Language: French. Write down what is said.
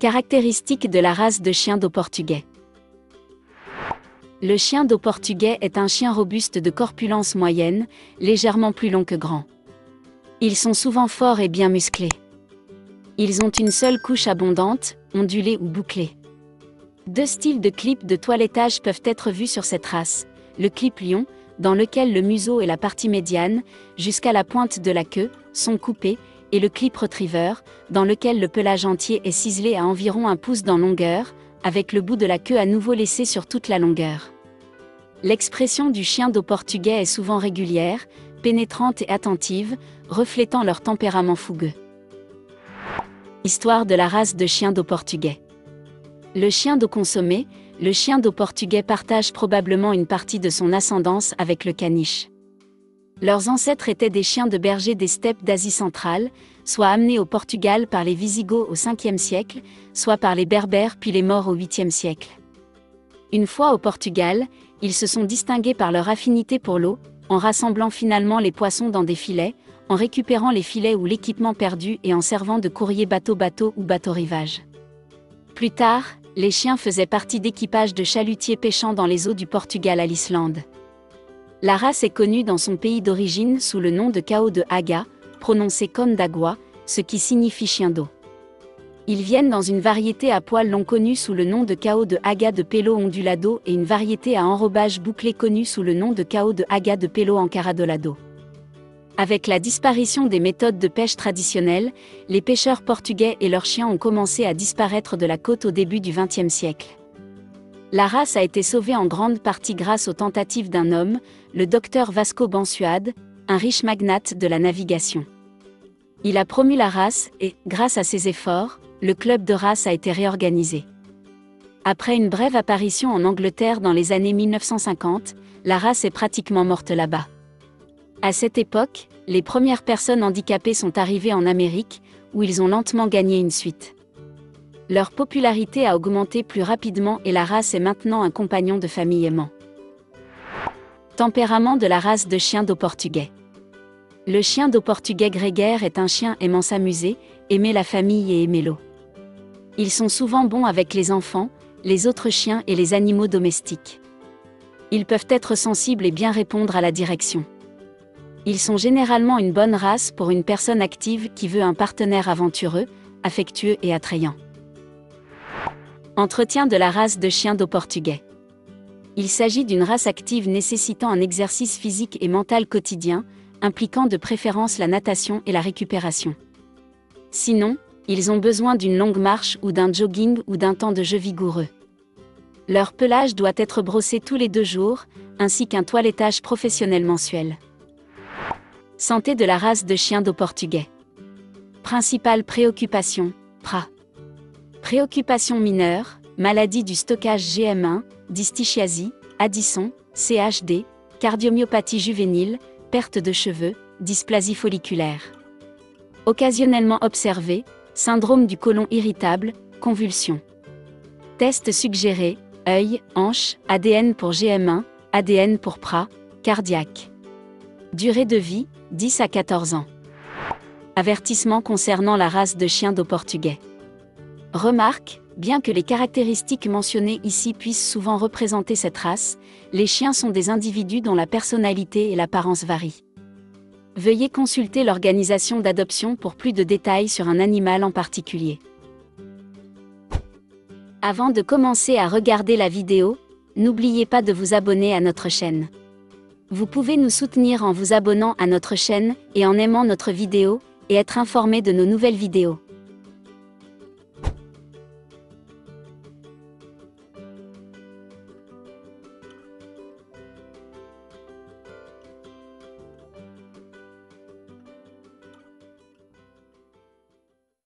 Caractéristiques de la race de chien d'eau portugais. Le chien d'eau portugais est un chien robuste de corpulence moyenne, légèrement plus long que grand. Ils sont souvent forts et bien musclés. Ils ont une seule couche abondante, ondulée ou bouclée. Deux styles de clips de toilettage peuvent être vus sur cette race. Le clip lion, dans lequel le museau et la partie médiane, jusqu'à la pointe de la queue, sont coupés, et le clip retriever, dans lequel le pelage entier est ciselé à environ 1 pouce en longueur, avec le bout de la queue à nouveau laissé sur toute la longueur. L'expression du chien d'eau portugais est souvent régulière, pénétrante et attentive, reflétant leur tempérament fougueux. Histoire de la race de chien d'eau portugais. Le chien d'eau consommé, le chien d'eau portugais partage probablement une partie de son ascendance avec le caniche. Leurs ancêtres étaient des chiens de berger des steppes d'Asie centrale, soit amenés au Portugal par les Visigoths au 5e siècle, soit par les Berbères puis les Maures au 8e siècle. Une fois au Portugal, ils se sont distingués par leur affinité pour l'eau, en rassemblant finalement les poissons dans des filets, en récupérant les filets ou l'équipement perdu et en servant de courrier bateau-bateau ou bateau-rivage. Plus tard, les chiens faisaient partie d'équipages de chalutiers pêchant dans les eaux du Portugal à l'Islande. La race est connue dans son pays d'origine sous le nom de Cao de Haga, prononcé comme d'Agua, ce qui signifie chien d'eau. Ils viennent dans une variété à poils longs connue sous le nom de Cao de Haga de Pelo ondulado et une variété à enrobage bouclé connue sous le nom de Cao de Haga de Pelo encaradolado. Avec la disparition des méthodes de pêche traditionnelles, les pêcheurs portugais et leurs chiens ont commencé à disparaître de la côte au début du XXe siècle. La race a été sauvée en grande partie grâce aux tentatives d'un homme, le docteur Vasco Bansuade, un riche magnate de la navigation. Il a promu la race et, grâce à ses efforts, le club de race a été réorganisé. Après une brève apparition en Angleterre dans les années 1950, la race est pratiquement morte là-bas. À cette époque, les premières personnes handicapées sont arrivées en Amérique, où ils ont lentement gagné une suite. Leur popularité a augmenté plus rapidement et la race est maintenant un compagnon de famille aimant. Tempérament de la race de chien d'eau portugais. Le chien d'eau portugais grégaire est un chien aimant s'amuser, aimer la famille et aimer l'eau. Ils sont souvent bons avec les enfants, les autres chiens et les animaux domestiques. Ils peuvent être sensibles et bien répondre à la direction. Ils sont généralement une bonne race pour une personne active qui veut un partenaire aventureux, affectueux et attrayant. Entretien de la race de chien d'eau portugais. Il s'agit d'une race active nécessitant un exercice physique et mental quotidien, impliquant de préférence la natation et la récupération. Sinon, ils ont besoin d'une longue marche ou d'un jogging ou d'un temps de jeu vigoureux. Leur pelage doit être brossé tous les 2 jours, ainsi qu'un toilettage professionnel mensuel. Santé de la race de chien d'eau portugais. Principale préoccupation, PRA. Préoccupations mineures, maladie du stockage GM1, dystichyasie, Addison, CHD, cardiomyopathie juvénile, perte de cheveux, dysplasie folliculaire. Occasionnellement observé, syndrome du côlon irritable, convulsions. Test suggéré, œil, hanche, ADN pour GM1, ADN pour PRA, cardiaque. Durée de vie, 10 à 14 ans. Avertissement concernant la race de chien d'eau portugais. Remarque, bien que les caractéristiques mentionnées ici puissent souvent représenter cette race, les chiens sont des individus dont la personnalité et l'apparence varient. Veuillez consulter l'organisation d'adoption pour plus de détails sur un animal en particulier. Avant de commencer à regarder la vidéo, n'oubliez pas de vous abonner à notre chaîne. Vous pouvez nous soutenir en vous abonnant à notre chaîne et en aimant notre vidéo, et être informé de nos nouvelles vidéos.